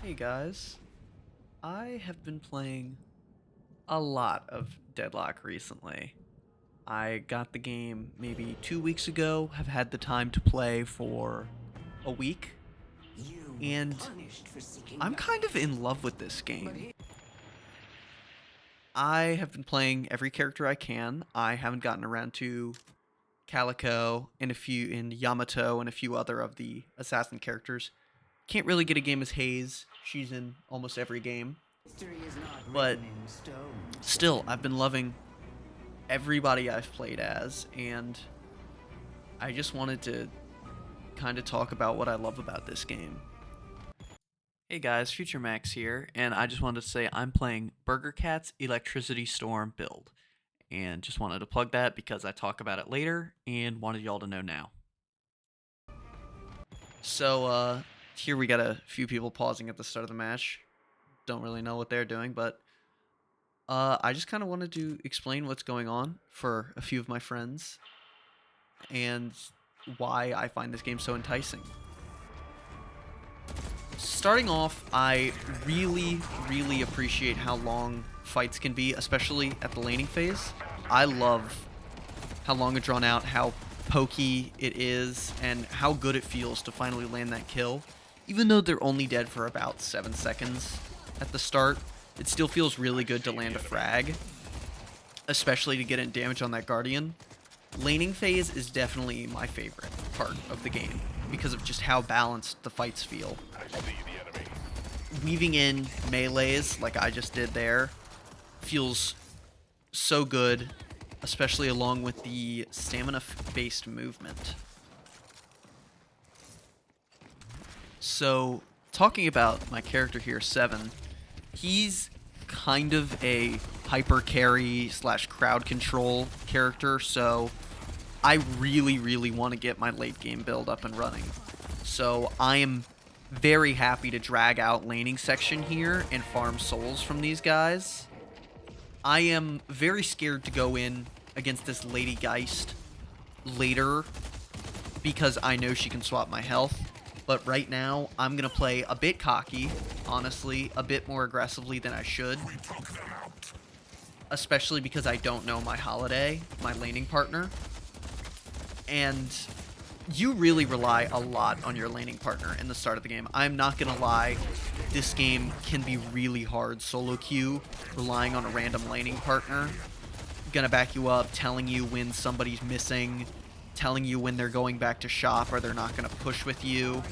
Hey guys, I have been playing a lot of Deadlock recently. I got the game maybe 2 weeks ago, have had the time to play for a week, You were and punished for seeking I'm kind knowledge. of in love with this But game. here, I have been playing every character I can. I haven't gotten around to Calico and Yamato and a few other of the assassin characters. Can't really get a game as Haze. She's in almost every game. history is not But written in stone. still, I've been loving everybody I've played as, and I just wanted to kind of talk about what I love about this game. Hey guys, Future Max here, and I just wanted to say I'm playing Burger Cat's Electricity Storm build, and just wanted to plug that because I talk about it later and wanted y'all to know now. So, here we got a few people pausing at the start of the match. Don't really know what they're doing, but I just kind of wanted to explain what's going on for a few of my friends and why I find this game so enticing. Starting off, I really appreciate how long fights can be, especially at the laning phase. I love how long it's drawn out, how pokey it is, and how good it feels to finally land that kill. Even though they're only dead for about 7 seconds at the start, it still feels really good to land a frag, especially to get in damage on that Guardian. Laning phase is definitely my favorite part of the game because of just how balanced the fights feel. Weaving in melees like I just did there feels so good, especially along with the stamina-based movement. So, talking about my character here, Seven, he's kind of a hyper carry slash crowd control character, so I really want to get my late game build up and running. So I am very happy to drag out laning section here and farm souls from these guys. I am very scared to go in against this Lady Geist later because I know she can swap my health. But right now, I'm going to play a bit cocky, honestly, a bit more aggressively than I should. Especially because I don't know my Holiday, my laning partner. And you really rely a lot on your laning partner in the start of the game. I'm not going to lie, this game can be really hard solo queue, relying on a random laning partner. Gonna back you up, telling you when somebody's missing, telling you when they're going back to shop or they're not going to push with you.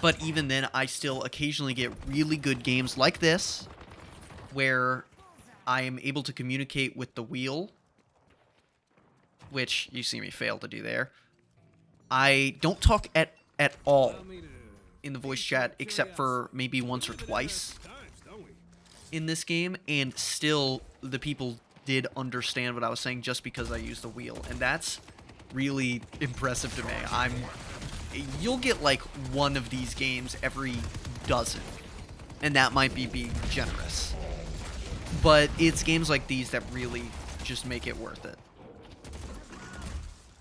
But even then, I still occasionally get really good games like this, where I am able to communicate with the wheel, which you see me fail to do there. I don't talk at all in the voice chat, except for maybe once or twice in this game, and still the people did understand what I was saying just because I used the wheel, and that's really impressive to me. You'll get like one of these games every dozen, and that might be being generous. But it's games like these that really just make it worth it.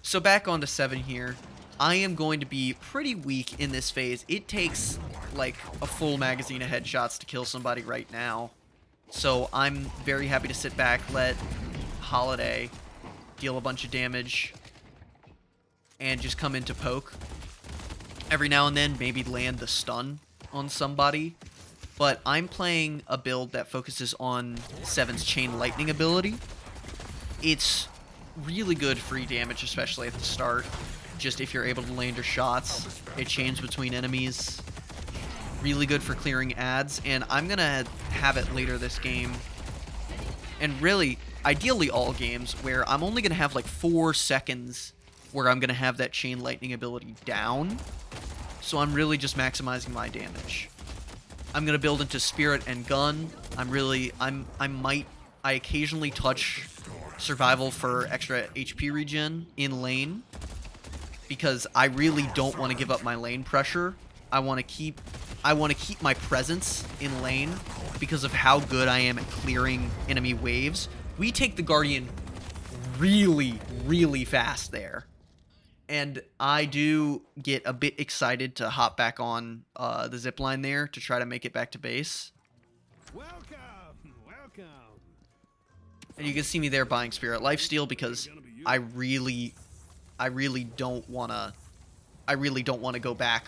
So back onto 7 here. I am going to be pretty weak in this phase. It takes like a full magazine of headshots to kill somebody right now. So I'm very happy to sit back, let Holiday deal a bunch of damage, and just come into poke. Every now and then, maybe land the stun on somebody. But I'm playing a build that focuses on 7's Chain Lightning ability. It's really good free damage, especially at the start. Just if you're able to land your shots, it chains between enemies. Really good for clearing ads, and I'm gonna have it later this game. And really, ideally all games, where I'm only gonna have like 4 seconds where I'm gonna have that Chain Lightning ability down. So I'm really just maximizing my damage. I'm gonna build into Spirit and Gun. I occasionally touch Survival for extra HP regen in lane, because I really don't want to give up my lane pressure. I want to keep my presence in lane because of how good I am at clearing enemy waves. We take the Guardian really fast there. And I do get a bit excited to hop back on the zip line there to try to make it back to base. Welcome, welcome. And you can see me there buying Spirit Lifesteal because I really don't wanna go back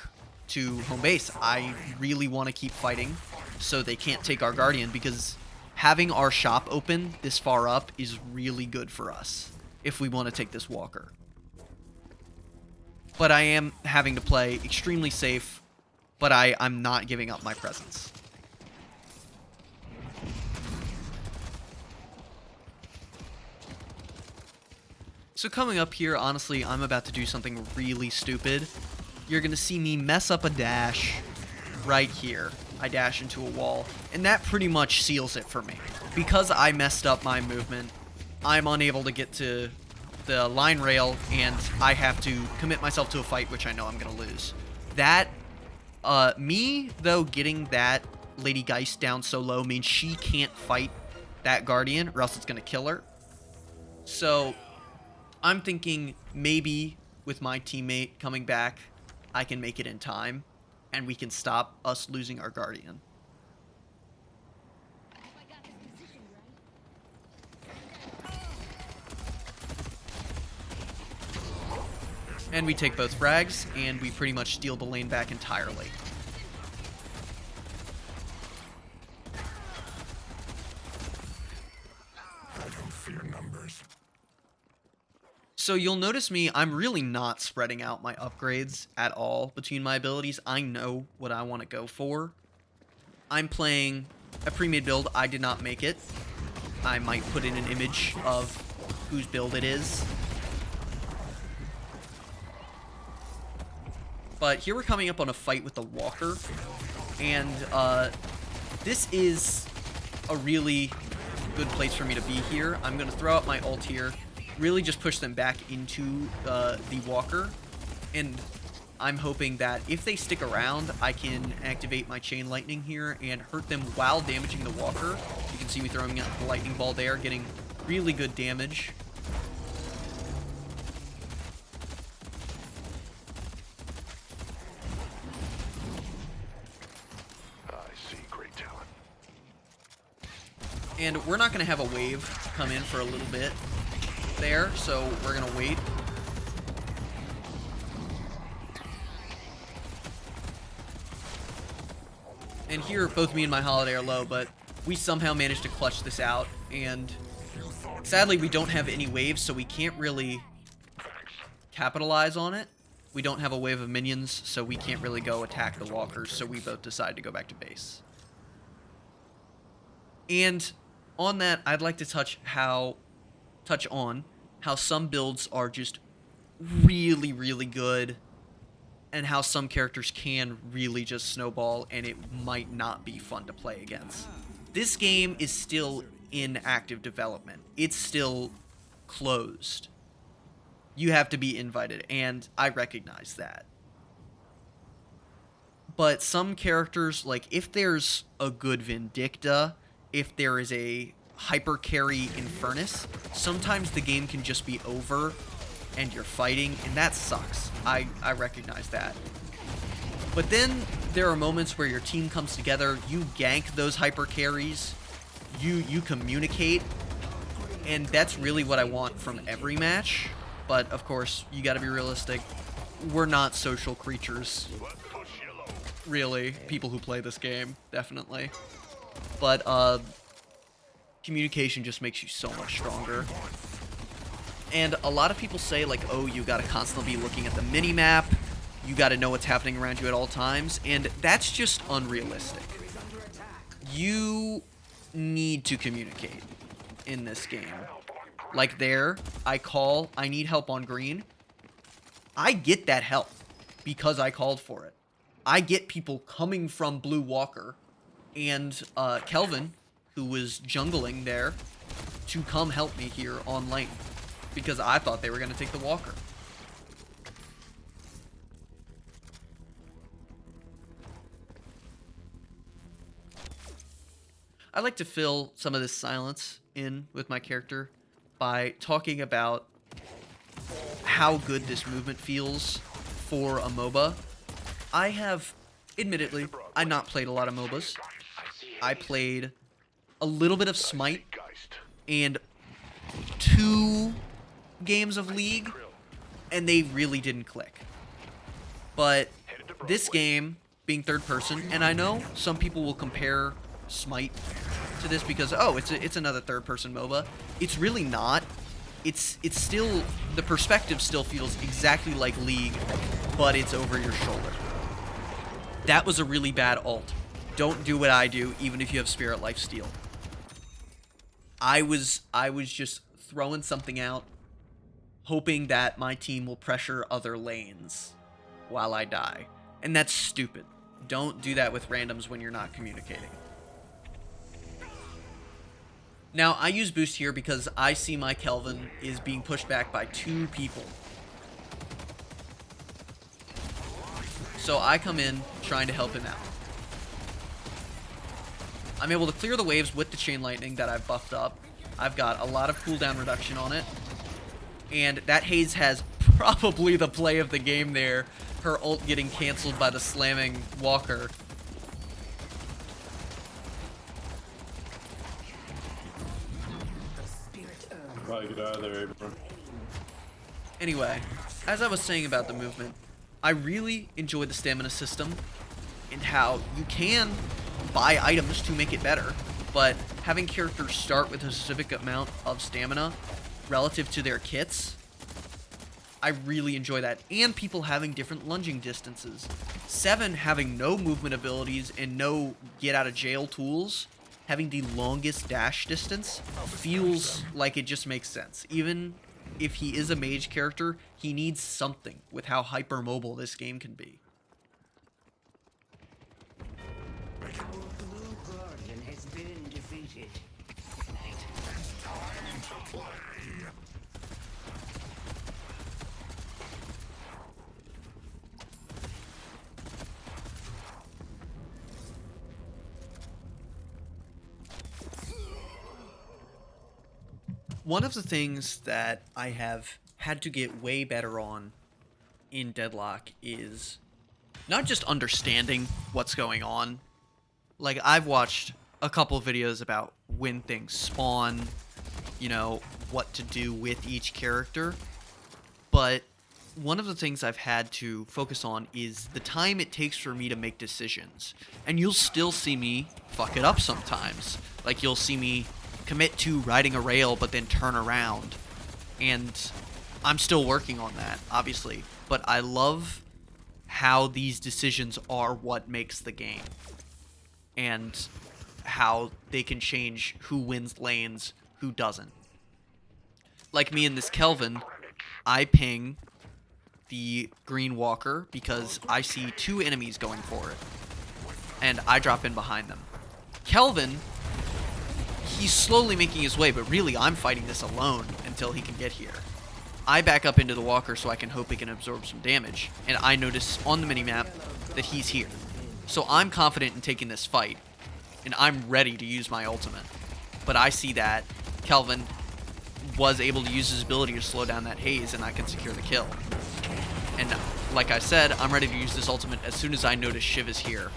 to home base. I really want to keep fighting so they can't take our Guardian, because having our shop open this far up is really good for us if we want to take this Walker. But I am having to play extremely safe, but I'm not giving up my presence. So coming up here, honestly, I'm about to do something really stupid. You're going to see me mess up a dash right here. I dash into a wall, and that pretty much seals it for me. Because I messed up my movement, I'm unable to get to the line rail, and I have to commit myself to a fight, which I know I'm going to lose. That, me, though, getting that Lady Geist down so low means she can't fight that Guardian, or else it's going to kill her. So I'm thinking maybe with my teammate coming back, I can make it in time, and we can stop us losing our Guardian. And we take both frags, and we pretty much steal the lane back entirely. I don't fear numbers. So you'll notice me, I'm really not spreading out my upgrades at all between my abilities. I know what I want to go for. I'm playing a pre-made build. I did not make it. I might put in an image of whose build it is. But here we're coming up on a fight with the Walker. And this is a really good place for me to be here. I'm going to throw out my ult here. Really just push them back into the Walker, and I'm hoping that if they stick around, I can activate my Chain Lightning here and hurt them while damaging the Walker. You can see me throwing out the Lightning Ball there, getting really good damage. I see great talent. And we're not going to have a wave come in for a little bit there, so we're gonna wait. And here, both me and my Holiday are low, but we somehow managed to clutch this out, and sadly we don't have any waves, so we can't really capitalize on it. We don't have a wave of minions, so we can't really go attack the Walkers, so we both decide to go back to base. And on that, I'd like to touch on how some builds are just really, really good, and how some characters can really just snowball, and it might not be fun to play against. This game is still in active development. It's still closed. You have to be invited, and I recognize that. But some characters, like if there's a good Vindicta, if there is a hyper carry Infernus, sometimes the game can just be over and you're fighting, and that sucks. I recognize that. But then there are moments where your team comes together, you gank those hyper carries, you communicate, and that's really what I want from every match. But of course, you gotta be realistic. We're not social creatures. Really, people who play this game, definitely. But communication just makes you so much stronger. And a lot of people say, like, oh, you gotta constantly be looking at the mini-map, you gotta know what's happening around you at all times, and that's just unrealistic. You need to communicate in this game. Like there, I call, I need help on green. I get that help because I called for it. I get people coming from Blue Walker and Kelvin, who was jungling there, to come help me here on lane because I thought they were going to take the Walker. I like to fill some of this silence in with my character by talking about how good this movement feels for a MOBA. I have, admittedly, I've not played a lot of MOBAs. I played a little bit of Smite and 2 games of League, and they really didn't click. But this game, being third person, and I know some people will compare Smite to this because, oh, it's another third person MOBA. It's really not. It's still, the perspective still feels exactly like League, but it's over your shoulder. That was a really bad ult. Don't do what I do, even if you have Spirit Lifesteal. I was just throwing something out, hoping that my team will pressure other lanes while I die. And that's stupid. Don't do that with randoms when you're not communicating. Now, I use boost here because I see my Kelvin is being pushed back by 2 people. So I come in trying to help him out. I'm able to clear the waves with the Chain Lightning that I've buffed up. I've got a lot of cooldown reduction on it. And that Haze has probably the play of the game there. Her ult getting canceled by the slamming Walker. Probably get out of there, Abraham. Anyway, as I was saying about the movement, I really enjoy the stamina system and how you can buy items to make it better, but having characters start with a specific amount of stamina relative to their kits, I really enjoy that. And people having different lunging distances. 7 having no movement abilities and no get out of jail tools, having the longest dash distance feels like it just makes sense. Even if he is a mage character, he needs something with how hypermobile this game can be. Our blue guardian has been defeated. One of the things that I have had to get way better on in Deadlock is not just understanding what's going on. Like, I've watched a couple of videos about when things spawn, you know, what to do with each character. But one of the things I've had to focus on is the time it takes for me to make decisions. And you'll still see me fuck it up sometimes. Like, you'll see me commit to riding a rail but then turn around. And I'm still working on that, obviously. But I love how these decisions are what makes the game. And how they can change who wins lanes, who doesn't. Like me in this Kelvin, I ping the green walker because I see 2 enemies going for it. And I drop in behind them. Kelvin, he's slowly making his way, but really I'm fighting this alone until he can get here. I back up into the walker so I can hope he can absorb some damage, and I notice on the minimap that he's here. So I'm confident in taking this fight, and I'm ready to use my ultimate. But I see that Kelvin was able to use his ability to slow down that haze, and I can secure the kill. And like I said, I'm ready to use this ultimate as soon as I notice Shiv is here.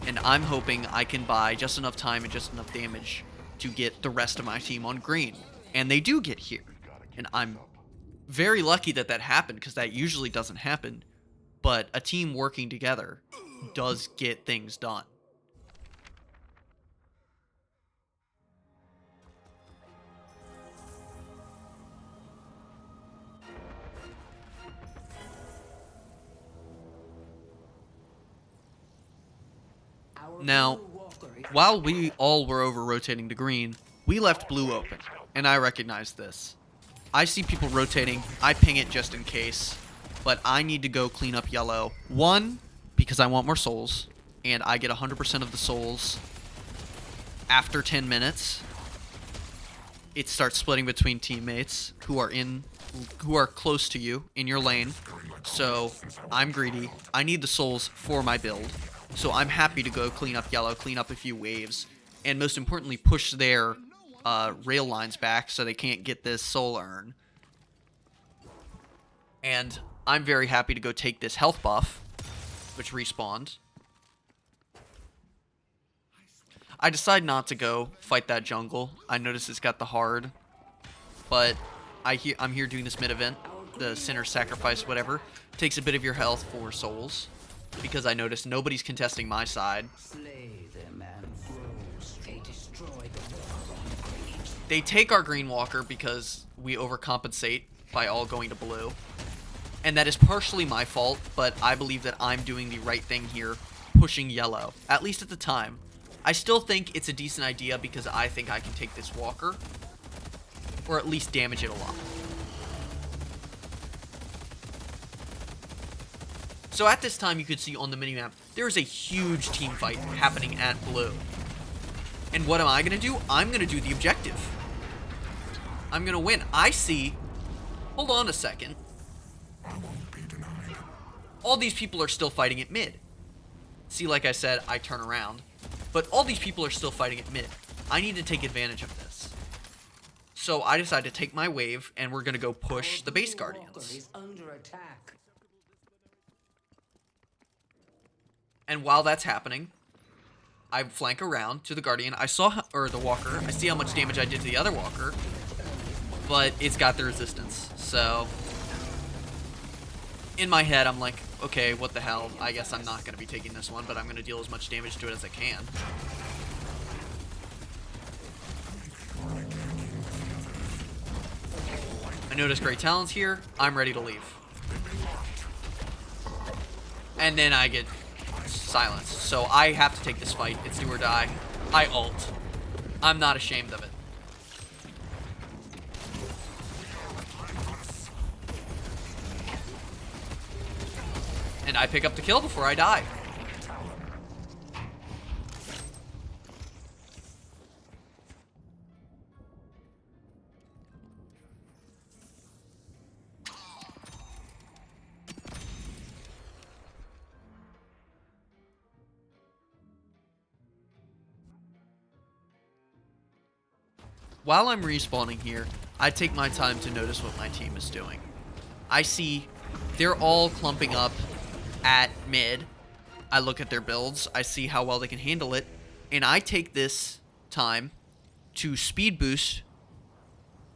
And I'm hoping I can buy just enough time and just enough damage to get the rest of my team on green. And they do get here. And I'm very lucky that that happened, because that usually doesn't happen. But a team working together does get things done. Now, while we all were over rotating to green, we left blue open, and I recognized this. I see people rotating, I ping it just in case, but I need to go clean up yellow. 1, because I want more souls, and I get 100% of the souls after 10 minutes. It starts splitting between teammates who are close to you in your lane. So I'm greedy. I need the souls for my build. So I'm happy to go clean up yellow, clean up a few waves, and most importantly, push their rail lines back so they can't get this soul urn. And I'm very happy to go take this health buff, which respawned. I decide not to go fight that jungle. I notice it's got the hard, but I'm here doing this mid event, the Sinner Sacrifice, whatever. Takes a bit of your health for souls, because I notice nobody's contesting my side. Slay them and froze. They destroy the walker. They take our green walker because we overcompensate by all going to blue. And that is partially my fault, but I believe that I'm doing the right thing here, pushing yellow, at least at the time. I still think it's a decent idea because I think I can take this walker, or at least damage it a lot. So at this time, you could see on the minimap, there is a huge team fight happening at blue. And what am I going to do? I'm going to do the objective. I'm going to win. I see... Hold on a second. All these people are still fighting at mid. See, like I said, I turn around. But all these people are still fighting at mid. I need to take advantage of this. So I decide to take my wave, and we're going to go push the base guardians. Is under attack. And while that's happening, I flank around to the guardian. I saw, or the walker. I see how much damage I did to the other walker. But it's got the resistance. So in my head, I'm like, okay, what the hell? I guess I'm not going to be taking this one, but I'm going to deal as much damage to it as I can. I notice great talents here. I'm ready to leave. And then I get silenced. So I have to take this fight. It's do or die. I ult. I'm not ashamed of it. And I pick up the kill before I die. While I'm respawning here, I take my time to notice what my team is doing. I see they're all clumping up at mid. I look at their builds, I see how well they can handle it, and I take this time to speed boost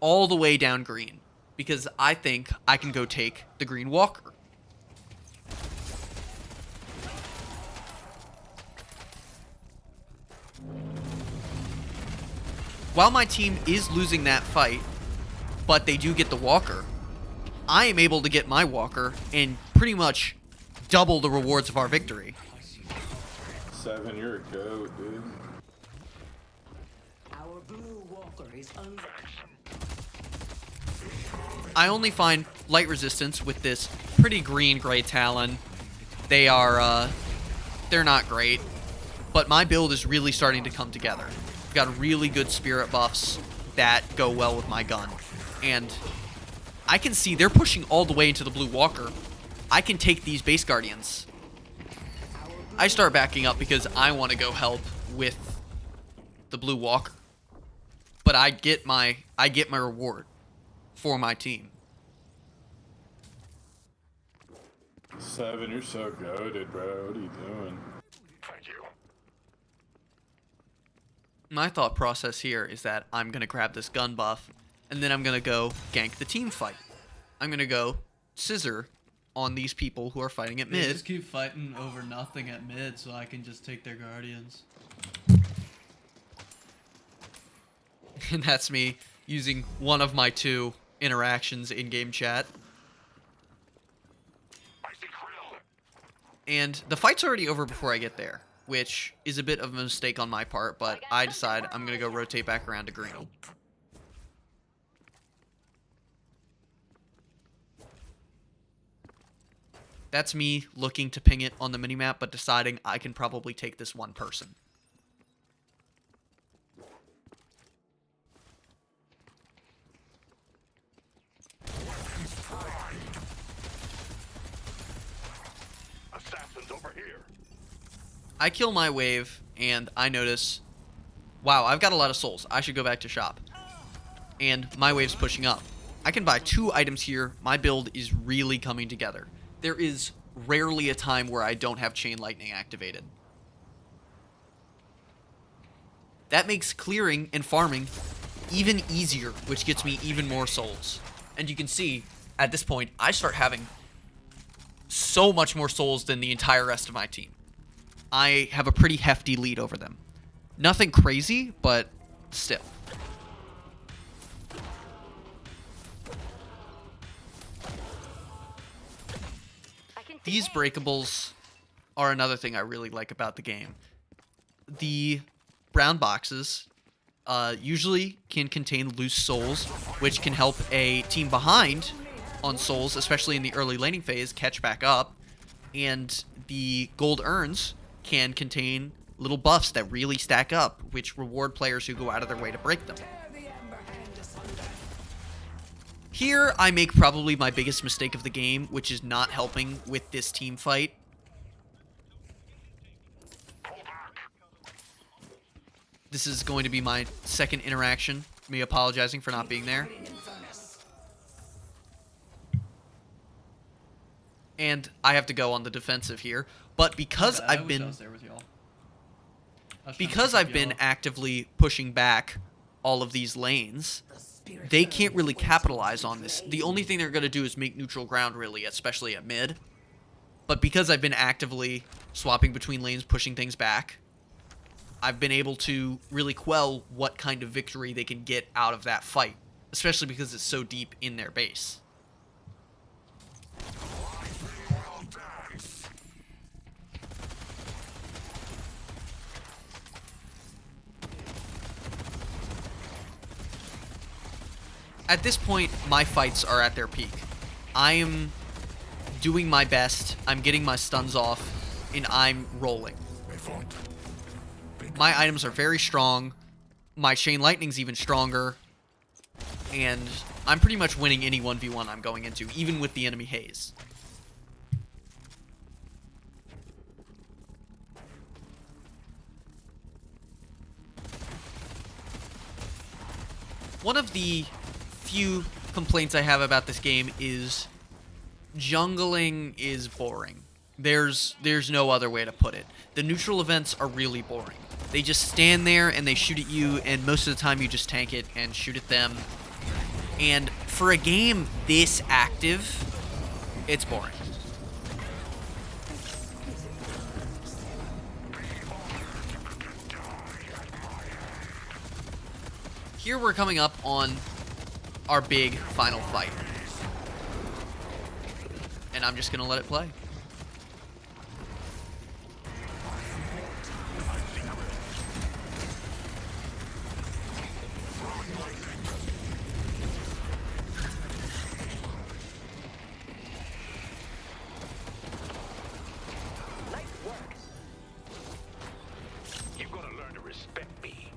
all the way down green, because I think I can go take the green walker. While my team is losing that fight, but they do get the walker, I am able to get my walker and pretty much double the rewards of our victory. 7, you're a goat, dude. Our blue walker is under. I only find light resistance with this pretty green Grey Talon. They are, they're not great, but my build is really starting to come together. I've got really good spirit buffs that go well with my gun, and I can see they're pushing all the way into the blue walker. I can take these base guardians. I start backing up because I want to go help with the blue walker. But I get my reward for my team. 7, you're so goated, bro. What are you doing? Thank you. My thought process here is that I'm going to grab this gun buff, and then I'm going to go gank the team fight. I'm going to go scissor on these people who are fighting at They mid. just keep fighting over nothing at mid, so I can just take their guardians. And that's me using one of my 2 interactions in game chat. I see Krill. And the fight's already over before I get there, which is a bit of a mistake on my part, but I decide I'm going to go rotate back around to green. That's me looking to ping it on the minimap, but deciding I can probably take this one person. Assassins over here. I kill my wave, and I notice, wow, I've got a lot of souls. I should go back to shop. And my wave's pushing up. I can buy 2 items here. My build is really coming together. There is rarely a time where I don't have Chain Lightning activated. That makes clearing and farming even easier, which gets me even more souls. And you can see, at this point, I start having so much more souls than the entire rest of my team. I have a pretty hefty lead over them. Nothing crazy, but still. These breakables are another thing I really like about the game. The brown boxes usually can contain loose souls, which can help a team behind on souls, especially in the early laning phase, catch back up. And the gold urns can contain little buffs that really stack up, which reward players who go out of their way to break them. Here, I make probably my biggest mistake of the game, which is not helping with this team fight. This is going to be my second interaction, me apologizing for not being there. And I have to go on the defensive here, but because I've been actively pushing back all of these lanes, they can't really capitalize on this. The only thing they're going to do is make neutral ground, really, especially at mid. But because I've been actively swapping between lanes, pushing things back, I've been able to really quell what kind of victory they can get out of that fight, especially because it's so deep in their base. At this point, my fights are at their peak. I am doing my best, I'm getting my stuns off, and I'm rolling. My items are very strong, my Chain Lightning's even stronger, and I'm pretty much winning any 1v1 I'm going into, even with the enemy haze. One of the few complaints I have about this game is jungling is boring. There's no other way to put it. The neutral events are really boring. They just stand there and they shoot at you, and most of the time you just tank it and shoot at them. And for a game this active, it's boring. Here we're coming up on our big final fight. And I'm just gonna let it play. You've got to learn to respect me.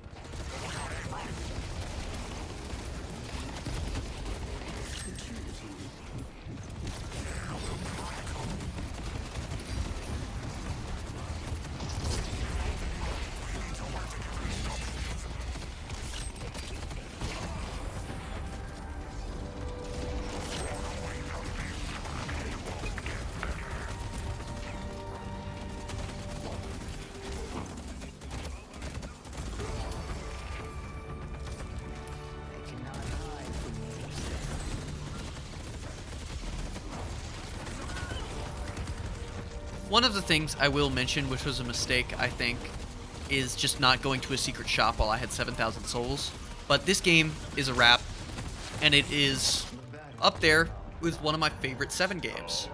One of the things I will mention, which was a mistake, I think, is just not going to a secret shop while I had 7,000 souls. But this game is a wrap, and it is up there with one of my favorite 7 games.